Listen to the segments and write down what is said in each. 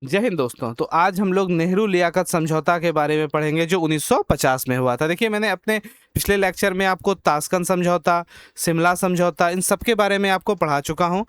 जय हिंद दोस्तों। तो आज हम लोग नेहरू लियाकत समझौता के बारे में पढ़ेंगे जो 1950 में हुआ था। देखिए, मैंने अपने पिछले लेक्चर में आपको ताशकंद समझौता, शिमला समझौता, इन सब के बारे में आपको पढ़ा चुका हूँ।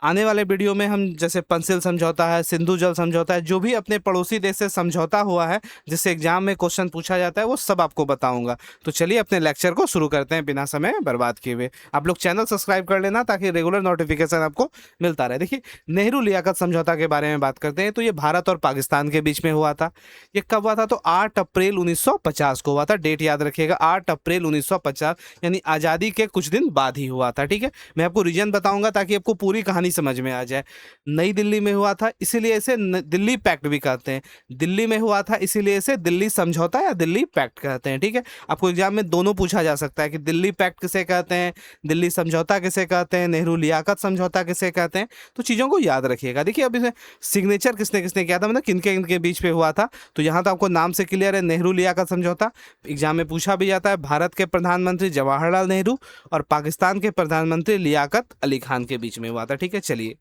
आने वाले वीडियो में हम जैसे पंसिल समझौता है, सिंधु जल समझौता है, जो भी अपने पड़ोसी देश से समझौता हुआ है जिससे एग्जाम में क्वेश्चन पूछा जाता है, वो सब आपको बताऊंगा। तो चलिए अपने लेक्चर को शुरू करते हैं बिना समय बर्बाद किए हुए। आप लोग चैनल सब्सक्राइब कर लेना ताकि रेगुलर नोटिफिकेशन आपको मिलता रहे। देखिए, नेहरू लियाकत समझौता के बारे में बात करते हैं तो ये भारत और पाकिस्तान के बीच में हुआ था। ये कब हुआ था? तो 8 अप्रैल 1950 को हुआ था। डेट याद रखिएगा, 8 अप्रैल 1950, यानी आज़ादी के कुछ दिन बाद ही हुआ था। ठीक है, मैं आपको रीजन बताऊंगा ताकि आपको पूरी कहानी समझ में आ जाए। नई दिल्ली में हुआ था, इसीलिए इसे दिल्ली पैक्ट भी कहते हैं। दिल्ली में हुआ था, इसीलिए इसे दिल्ली समझौता या दिल्ली पैक्ट कहते हैं। ठीक है, आपको एग्जाम में दोनों पूछा जा सकता है कि दिल्ली पैक्ट किसे कहते हैं, दिल्ली समझौता किसे कहते हैं, नेहरू लियाकत समझौता किसे कहते हैं। तो चीज़ों को याद रखिएगा। देखिए, अब इसमें सिग्नेचर किसने किसने किया था, मतलब किनके किनके बीच पे हुआ था। तो यहाँ तो आपको नाम से क्लियर है, नेहरू लियाकत समझौता। एग्जाम में पूछा भी जाता है। भारत के प्रधानमंत्री जवाहरलाल नेहरू और पाकिस्तान के प्रधानमंत्री लियाकत अली खान के बीच में हुआ था। ठीक है, चलिए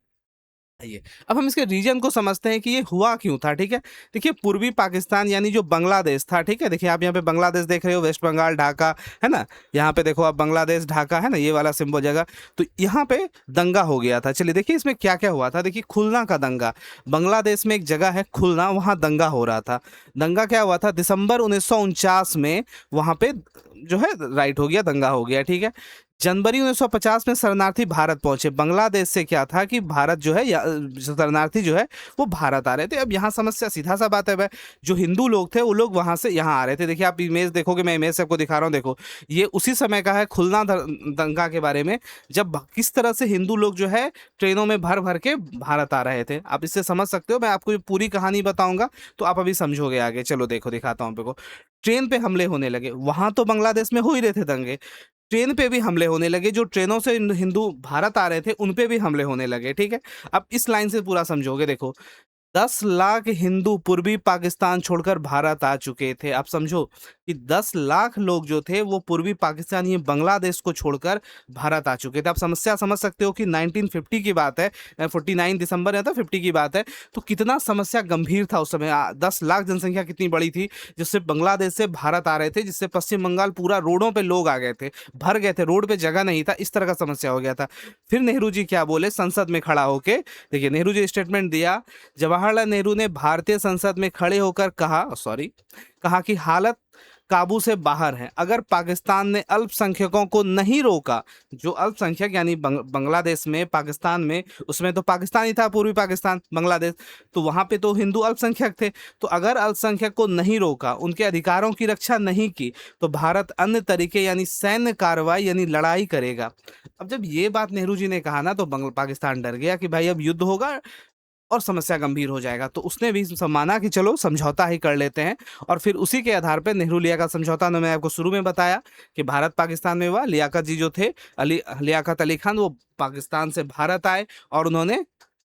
आइए अब हम इसके रीजन को समझते हैं कि ये हुआ क्यों था। ठीक है, देखिए, पूर्वी पाकिस्तान यानी जो बांग्लादेश था। ठीक है, देखिए आप यहाँ पे बांग्लादेश देख रहे हो, वेस्ट बंगाल, ढाका, है ना। यहाँ पे देखो आप, बांग्लादेश, ढाका, है ना, ये वाला सिंबल जगह। तो यहाँ पे दंगा हो गया था। चलिए देखिए इसमें क्या क्या हुआ था। देखिए, खुलना का दंगा। बांग्लादेश में एक जगह है खुलना, वहाँ दंगा हो रहा था। दंगा क्या हुआ था? दिसंबर 1949 में वहाँ पे जो है राइट हो गया, दंगा हो गया। ठीक है, जनवरी 1950 में शरणार्थी भारत पहुंचे। बांग्लादेश से क्या था कि भारत जो है, शरणार्थी जो है वो भारत आ रहे थे। अब यहाँ समस्या सीधा सा बात है भाई, जो हिंदू लोग थे वो लोग वहां से यहाँ आ रहे थे। देखिए आप इमेज देखोगे, मैं इमेज से आपको दिखा रहा हूँ, देखो ये उसी समय का है, खुलना दंगा के बारे में, जब किस तरह से हिंदू लोग जो है ट्रेनों में भर भर के भारत आ रहे थे। आप इससे समझ सकते हो। मैं आपको ये पूरी कहानी बताऊंगा तो आप अभी समझोगे आगे। चलो देखो, दिखाता हूँ आपको। ट्रेन पे हमले होने लगे। वहां तो बांग्लादेश में हो ही रहे थे दंगे, ट्रेन पे भी हमले होने लगे। जो ट्रेनों से हिंदू भारत आ रहे थे उन पे भी हमले होने लगे। ठीक है, अब इस लाइन से पूरा समझोगे। देखो, 10 लाख हिंदू पूर्वी पाकिस्तान छोड़कर भारत आ चुके थे। आप समझो कि 10 लाख लोग जो थे वो पूर्वी पाकिस्तान, ये बांग्लादेश को छोड़कर भारत आ चुके थे। आप समस्या समझ सकते हो कि 1950 की बात है, 49 दिसंबर या तो 50 की बात है। तो कितना समस्या गंभीर था उस समय। 10 लाख जनसंख्या कितनी बड़ी थी, जिससे बांग्लादेश से भारत आ रहे थे, जिससे पश्चिम बंगाल पूरा रोडों पर लोग आ गए थे, भर गए थे, रोड पे जगह नहीं था, इस तरह का समस्या हो गया था। फिर नेहरू जी क्या बोले संसद में खड़ा होके? देखिए, नेहरू जी स्टेटमेंट दिया। जवाहरलाल नेहरू ने भारतीय संसद में खड़े होकर कहा कि हालत काबू से बाहर है। अगर पाकिस्तान ने अल्पसंख्यकों को नहीं रोका, जो अल्पसंख्यक यानी बांग्लादेश में, पाकिस्तान में, उसमें तो पाकिस्तान ही था, पूर्वी पाकिस्तान, बांग्लादेश, तो वहां पे तो हिंदू अल्पसंख्यक थे। तो अगर अल्पसंख्यक को नहीं रोका, उनके अधिकारों की रक्षा नहीं की, तो भारत अन्य तरीके यानी सैन्य कार्रवाई यानी लड़ाई करेगा। अब जब ये बात नेहरू जी ने कहा ना, तो पाकिस्तान डर गया कि भाई अब युद्ध होगा और समस्या गंभीर हो जाएगा। तो उसने भी माना कि चलो समझौता ही कर लेते हैं। और फिर उसी के आधार पर नेहरू लियाकत समझौता, ने मैं आपको शुरू में बताया कि भारत पाकिस्तान में हुआ। लियाकत जी जो थे, लियाकत अली खान, वो पाकिस्तान से भारत आए और उन्होंने,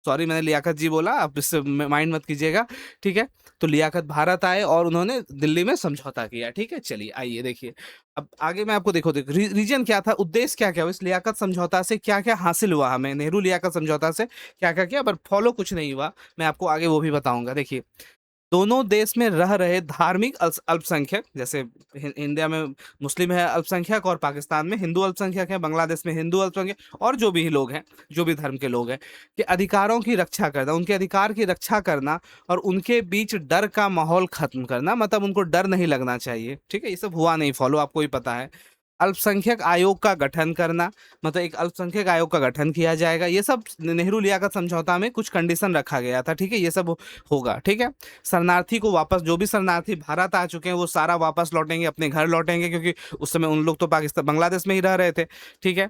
सॉरी मैंने लियाकत जी बोला, आप इससे माइंड मत कीजिएगा। ठीक है, तो लियाकत भारत आए और उन्होंने दिल्ली में समझौता किया। ठीक है, चलिए आइए देखिए अब आगे। मैं आपको देखो रीजन क्या था, उद्देश्य क्या क्या हुआ, इस लियाकत समझौता से क्या क्या हासिल हुआ हमें, नेहरू लियाकत समझौता से क्या क्या किया, पर फॉलो कुछ नहीं हुआ, मैं आपको आगे वो भी बताऊंगा। देखिए, दोनों देश में रह रहे धार्मिक अल्पसंख्यक, जैसे इंडिया में मुस्लिम है अल्पसंख्यक और पाकिस्तान में हिंदू अल्पसंख्यक है, बांग्लादेश में हिंदू अल्पसंख्यक, और जो भी लोग हैं, जो भी धर्म के लोग हैं, कि अधिकारों की रक्षा करना, उनके अधिकार की रक्षा करना और उनके बीच डर का माहौल खत्म करना, मतलब उनको डर नहीं लगना चाहिए। ठीक है, ये सब हुआ नहीं फॉलो, आपको ही पता है। अल्पसंख्यक आयोग का गठन करना, मतलब एक अल्पसंख्यक आयोग का गठन किया जाएगा। ये सब नेहरू लियाकत समझौता में कुछ कंडीशन रखा गया था। ठीक है, ये सब होगा। ठीक है, शरणार्थी को वापस, जो भी शरणार्थी भारत आ चुके हैं वो सारा वापस लौटेंगे, अपने घर लौटेंगे, क्योंकि उस समय उन लोग तो पाकिस्तान, बांग्लादेश में ही रह रहे थे। ठीक है,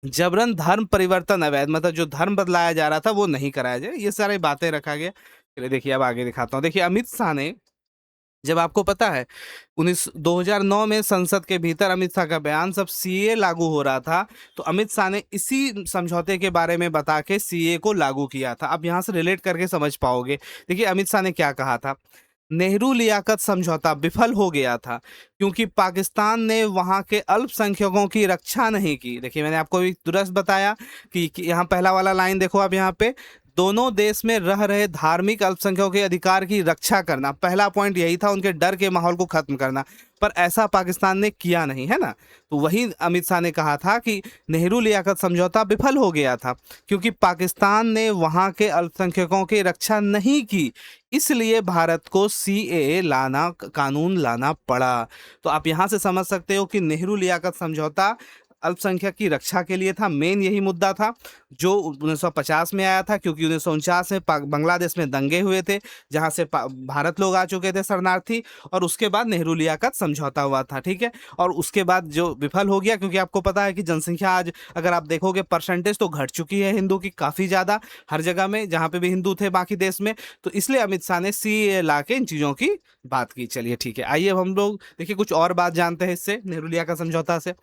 जबरन धर्म परिवर्तन अवैध, मतलब जो धर्म बदलाया जा रहा था वो नहीं कराया जाए, ये सारी बातें रखा गया। चलिए देखिए अब आगे दिखाता हूँ। देखिए, अमित शाह ने, जब आपको पता है 2009 में संसद के भीतर अमित शाह का बयान, सब सीए लागू हो रहा था, तो अमित शाह ने इसी समझौते के बारे में बता के सीए को लागू किया था। अब यहां से रिलेट करके समझ पाओगे। देखिए अमित शाह ने क्या कहा था, नेहरू लियाकत समझौता विफल हो गया था क्योंकि पाकिस्तान ने वहां के अल्पसंख्यकों की रक्षा नहीं की। देखिए मैंने आपको भी दुरुस्त बताया कि यहाँ पहला वाला लाइन देखो आप, यहाँ पे दोनों देश में रह रहे धार्मिक अल्पसंख्यकों के अधिकार की रक्षा करना। पहला पॉइंट यही था, उनके डर के माहौल को खत्म करना। पर ऐसा पाकिस्तान ने किया नहीं, है ना। तो वही अमित शाह ने कहा था कि नेहरू लियाकत समझौता विफल हो गया था क्योंकि पाकिस्तान ने वहां के अल्पसंख्यकों की रक्षा नहीं की, इसलिए भारत को सीएए लाना, कानून लाना पड़ा। तो आप यहां से समझ सकते हो कि नेहरू लियाकत समझौता अल्पसंख्यक की रक्षा के लिए था। मेन यही मुद्दा था जो 1950 में आया था, क्योंकि 1949 में बांग्लादेश में दंगे हुए थे जहां से भारत लोग आ चुके थे शरणार्थी, और उसके बाद नेहरू लियाकत समझौता हुआ था, ठीक है। और उसके बाद जो विफल हो गया, क्योंकि आपको पता है कि जनसंख्या आज अगर आप देखोगे परसेंटेज तो घट चुकी है हिंदू की काफ़ी ज़्यादा, हर जगह में जहाँ पे भी हिंदू थे बाकी देश में। तो इसलिए अमित शाह ने सीएए ला के इन चीज़ों की बात की। चलिए ठीक है, आइए अब हम लोग देखिए कुछ और बात जानते हैं इससे, नेहरू लियाकत समझौता से।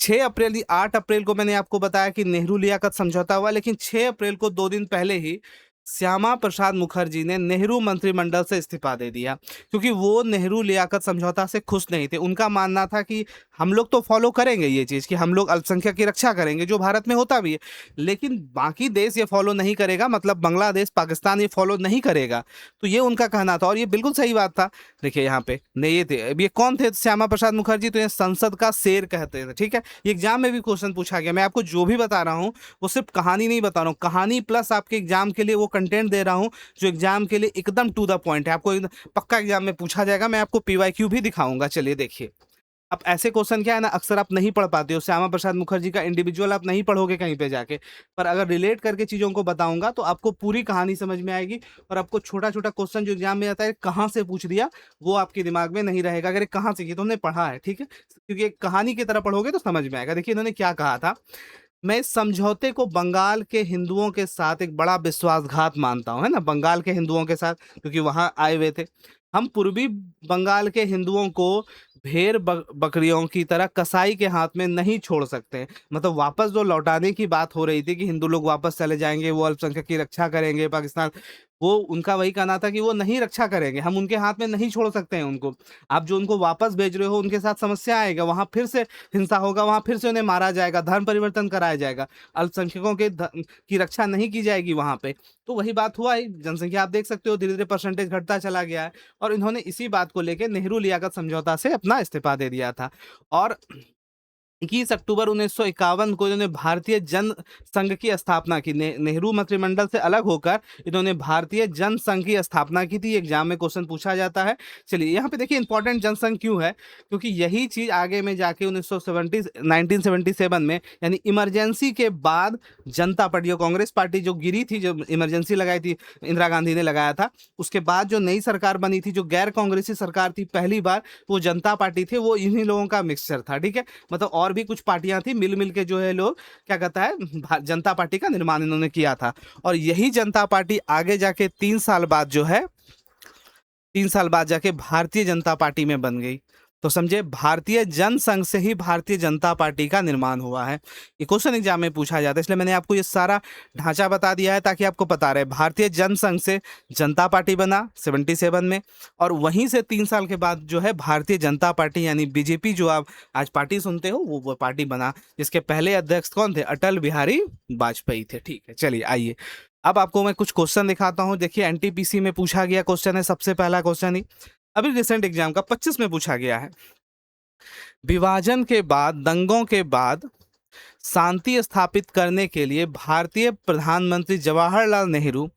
8 अप्रैल को मैंने आपको बताया कि नेहरू लियाकत समझौता हुआ, लेकिन 6 अप्रैल को 2 दिन पहले ही श्यामा प्रसाद मुखर्जी ने नेहरू मंत्रिमंडल से इस्तीफा दे दिया, क्योंकि वो नेहरू लियाकत समझौता से खुश नहीं थे। उनका मानना था कि हम लोग तो फॉलो करेंगे ये चीज़ कि हम लोग अल्पसंख्यक की रक्षा करेंगे, जो भारत में होता भी है, लेकिन बाकी देश ये फॉलो नहीं करेगा, मतलब बांग्लादेश, पाकिस्तान ये फॉलो नहीं करेगा। तो ये उनका कहना था और ये बिल्कुल सही बात था। देखिए यहाँ पे नहीं ये थे, अब ये कौन थे श्यामा प्रसाद मुखर्जी? तो ये संसद का शेर कहते थे, ठीक है। ये एग्जाम में भी क्वेश्चन पूछा गया। मैं आपको जो भी बता रहा हूँ वो सिर्फ कहानी नहीं बता रहा हूँ, कहानी प्लस आपके एग्जाम के लिए वो कंटेंट दे रहा हूँ जो एग्जाम के लिए एकदम टू द पॉइंट है, आपको पक्का एग्जाम में पूछा जाएगा। मैं आपको पीवाईक्यू भी दिखाऊंगा। चलिए देखिए, अब ऐसे क्वेश्चन क्या है ना, अक्सर आप नहीं पढ़ पाते हो। श्यामा प्रसाद मुखर्जी का इंडिविजुअल आप नहीं पढ़ोगे कहीं पे जाके, पर अगर रिलेट करके चीज़ों को बताऊंगा तो आपको पूरी कहानी समझ में आएगी, और आपको छोटा छोटा क्वेश्चन जो एग्जाम में आता है कहाँ से पूछ दिया वो आपके दिमाग में नहीं रहेगा। अगर कहाँ से, तो हमने पढ़ा है, ठीक है, क्योंकि एक कहानी की तरह पढ़ोगे तो समझ में आएगा। देखिए इन्होंने क्या कहा था, मैं इस समझौते को बंगाल के हिंदुओं के साथ एक बड़ा विश्वासघात मानता हूं, है ना, बंगाल के हिंदुओं के साथ, क्योंकि वहां आए हुए थे। हम पूर्वी बंगाल के हिंदुओं को भेड़ बकरियों की तरह कसाई के हाथ में नहीं छोड़ सकते। मतलब वापस जो लौटाने की बात हो रही थी कि हिंदू लोग वापस चले जाएंगे, वो अल्पसंख्यक की रक्षा करेंगे पाकिस्तान, वो उनका वही कहना था कि वो नहीं रक्षा करेंगे, हम उनके हाथ में नहीं छोड़ सकते हैं उनको। आप जो उनको वापस भेज रहे हो उनके साथ समस्या आएगा, वहां फिर से हिंसा होगा, वहां फिर से उन्हें मारा जाएगा, धर्म परिवर्तन कराया जाएगा, अल्पसंख्यकों के की रक्षा नहीं की जाएगी वहां पे। तो वही बात हुआ है, जनसंख्या आप देख सकते हो धीरे धीरे परसेंटेज घटता चला गया है, और इन्होंने इसी बात को लेकर नेहरू लियाकत समझौता से अपना इस्तीफा दे दिया था। और 21 अक्टूबर 1951 को इन्होंने भारतीय जन संघ की स्थापना की। नेहरू मंत्रिमंडल से अलग होकर इन्होंने भारतीय जन संघ की स्थापना की थी। एग्जाम में क्वेश्चन पूछा जाता है। चलिए यहाँ पे देखिए इंपॉर्टेंट जनसंघ क्यों है, क्योंकि यही चीज आगे में जाके 1977 में, यानी इमरजेंसी के बाद जनता पार्टी, कांग्रेस पार्टी जो गिरी थी, जो इमरजेंसी लगाई थी इंदिरा गांधी ने लगाया था, उसके बाद जो नई सरकार बनी थी, जो गैर कांग्रेसी सरकार थी पहली बार, वो जनता पार्टी थी, वो इन्हीं लोगों का मिक्सचर था, ठीक है। मतलब और भी कुछ पार्टियां थी, मिल मिल के जो है लोग क्या कहता है जनता पार्टी का निर्माण इन्होंने किया था। और यही जनता पार्टी आगे जाके 3 साल बाद जो है 3 साल बाद जाके भारतीय जनता पार्टी में बन गई। तो समझे, भारतीय जनसंघ से ही भारतीय जनता पार्टी का निर्माण हुआ है। ये क्वेश्चन एग्जाम में पूछा जाता है, इसलिए मैंने आपको ये सारा ढांचा बता दिया है ताकि आपको पता रहे। भारतीय जनसंघ से जनता पार्टी बना 77 में, और वहीं से 3 साल के बाद जो है भारतीय जनता पार्टी यानी बीजेपी जो आप आज पार्टी सुनते हो वो पार्टी बना, जिसके पहले अध्यक्ष कौन थे? अटल बिहारी वाजपेयी थे, ठीक है। चलिए आइए अब आपको मैं कुछ क्वेश्चन दिखाता हूँ। देखिए एनटीपीसी में पूछा गया क्वेश्चन है, सबसे पहला क्वेश्चन ही अभी रिसेंट एग्जाम का 25 में पूछा गया है। विभाजन के बाद, दंगों के बाद शांति स्थापित करने के लिए भारतीय प्रधानमंत्री जवाहरलाल नेहरू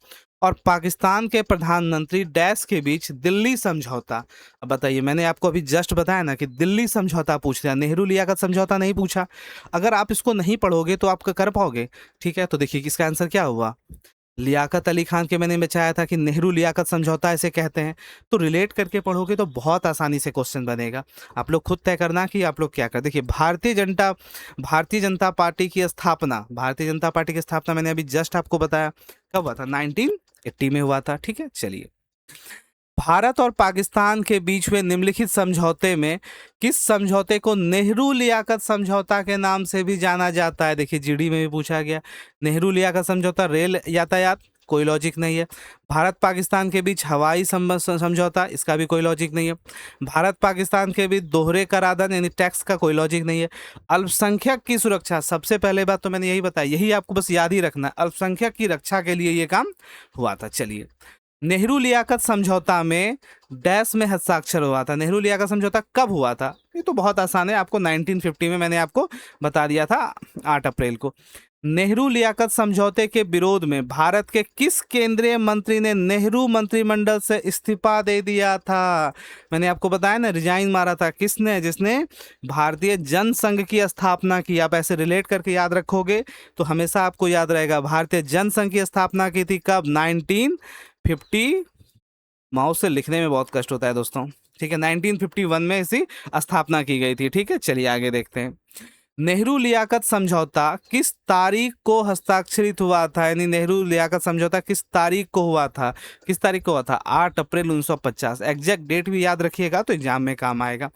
और पाकिस्तान के प्रधानमंत्री डैश के बीच दिल्ली समझौता। अब बताइए, मैंने आपको अभी जस्ट बताया ना कि दिल्ली समझौता पूछ लिया, नेहरू लियाकत समझौता नहीं पूछा। अगर आप इसको नहीं पढ़ोगे तो आप कर पाओगे, ठीक है। तो देखिए इसका आंसर क्या हुआ, लियाकत अली खान के मैंने बचाया था कि नेहरू लियाकत समझौता ऐसे कहते हैं। तो रिलेट करके पढ़ोगे तो बहुत आसानी से क्वेश्चन बनेगा। आप लोग खुद तय करना कि आप लोग क्या कर। देखिए भारतीय जनता पार्टी की स्थापना, भारतीय जनता पार्टी की स्थापना मैंने अभी जस्ट आपको बताया कब हुआ था, 1980 में हुआ था, ठीक है। चलिए, भारत और पाकिस्तान के बीच हुए निम्नलिखित समझौते में किस समझौते को नेहरू लियाकत समझौता के नाम से भी जाना जाता है? देखिए जीडी में भी पूछा गया। नेहरू लियाकत समझौता रेल यातायात, कोई लॉजिक नहीं है। भारत पाकिस्तान के बीच हवाई समझौता, इसका भी कोई लॉजिक नहीं है। भारत पाकिस्तान के बीच दोहरे कराधान यानी टैक्स का कोई लॉजिक नहीं है। अल्पसंख्यक की सुरक्षा, सबसे पहले बात तो मैंने यही बताई, यही आपको बस याद ही रखना है, अल्पसंख्यक की रक्षा के लिए ये काम हुआ था। चलिए, नेहरू लियाकत समझौता में डैश में हस्ताक्षर हुआ था। नेहरू लियाकत समझौता कब हुआ था? ये तो बहुत आसान है, आपको 1950 में मैंने आपको बता दिया था, 8 अप्रैल को। नेहरू लियाकत समझौते के विरोध में भारत के किस केंद्रीय मंत्री ने नेहरू मंत्रिमंडल से इस्तीफा दे दिया था? मैंने आपको बताया ना, रिजाइन मारा था। किसने? जिसने भारतीय जनसंघ की स्थापना की। आप ऐसे रिलेट करके याद रखोगे तो हमेशा आपको याद रहेगा। भारतीय जनसंघ की स्थापना की थी कब? 1950, माउस से लिखने में बहुत कष्ट होता है दोस्तों, ठीक है, 1951 में इसी स्थापना की गई थी। ठीक है, चलिए आगे देखते हैं। नेहरू लियाकत समझौता किस तारीख को हस्ताक्षरित हुआ था? यानी नेहरू लियाकत समझौता किस तारीख को हुआ था? किस तारीख को हुआ था? 8 अप्रैल 1950। एग्जैक्ट डेट भी याद रखिएगा तो एग्जाम में काम आएगा।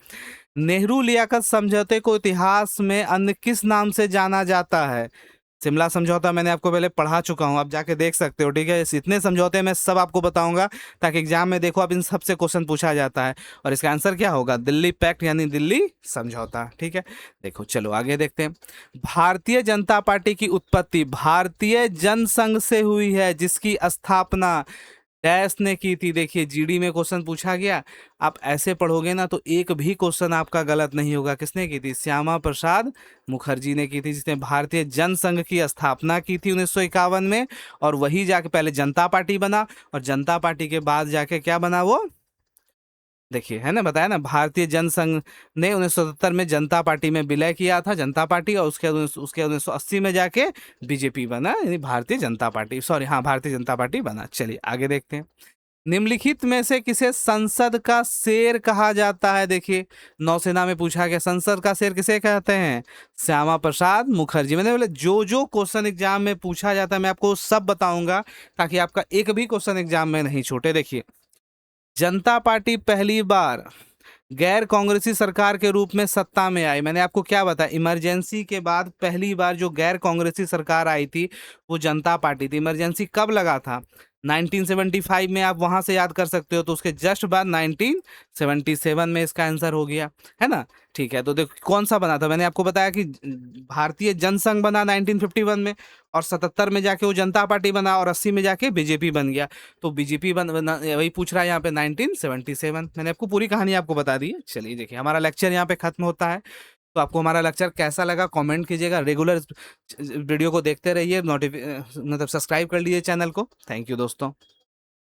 नेहरू लियाकत समझौते को इतिहास में अन्य किस नाम से जाना जाता है? शिमला समझौता मैंने आपको पहले पढ़ा चुका हूं, आप जाके देख सकते हो। ठीक है, इतने समझौते मैं सब आपको बताऊंगा ताकि एग्जाम में देखो, अब इन सबसे क्वेश्चन पूछा जाता है और इसका आंसर क्या होगा? दिल्ली पैक्ट यानी दिल्ली समझौता। ठीक है, देखो चलो आगे देखते हैं। भारतीय जनता पार्टी की उत्पत्ति भारतीय जनसंघ से हुई है, जिसकी स्थापना डैश ने की थी। देखिए, जीडी में क्वेश्चन पूछा गया, आप ऐसे पढ़ोगे ना तो एक भी क्वेश्चन आपका गलत नहीं होगा। किसने की थी? श्यामा प्रसाद मुखर्जी ने की थी, जिसने भारतीय जनसंघ की स्थापना की थी 1951 में। और वही जाके पहले जनता पार्टी बना और जनता पार्टी के बाद जाके क्या बना वो? देखिए, है ना, बताया ना, भारतीय जनसंघ ने 1977 में जनता पार्टी में विलय किया था, जनता पार्टी, और उसके 1980 में जाके बीजेपी बना, यानी भारतीय जनता पार्टी, सॉरी हाँ, भारतीय जनता पार्टी बना। चलिए आगे देखते हैं। निम्नलिखित में से किसे संसद का शेर कहा जाता है? देखिए, नौसेना में पूछा गया, संसद का शेर किसे कहते हैं? श्यामा प्रसाद मुखर्जी। मैंने बोले जो जो क्वेश्चन एग्जाम में पूछा जाता है मैं आपको सब बताऊंगा ताकि आपका एक भी क्वेश्चन एग्जाम में नहीं छूटे। देखिए, जनता पार्टी पहली बार गैर कांग्रेसी सरकार के रूप में सत्ता में आई। मैंने आपको क्या बताया, इमरजेंसी के बाद पहली बार जो गैर कांग्रेसी सरकार आई थी वो जनता पार्टी थी। इमरजेंसी कब लगा था? 1975 में, आप वहां से याद कर सकते हो, तो उसके जस्ट बाद 1977 में इसका आंसर हो गया, है ना। ठीक है, तो देखो कौन सा बना था, मैंने आपको बताया कि भारतीय जनसंघ बना 1951 में, और 77 में जाके वो जनता पार्टी बना, और 80 में जाके बीजेपी बन गया। तो बीजेपी वही पूछ रहा है यहाँ पे 1977। मैंने आपको पूरी कहानी आपको बता दी है। चलिए देखिए, हमारा लेक्चर यहाँ पे खत्म होता है। तो आपको हमारा लेक्चर कैसा लगा कमेंट कीजिएगा। रेगुलर वीडियो को देखते रहिए, मतलब सब्सक्राइब कर लीजिए चैनल को। थैंक यू दोस्तों।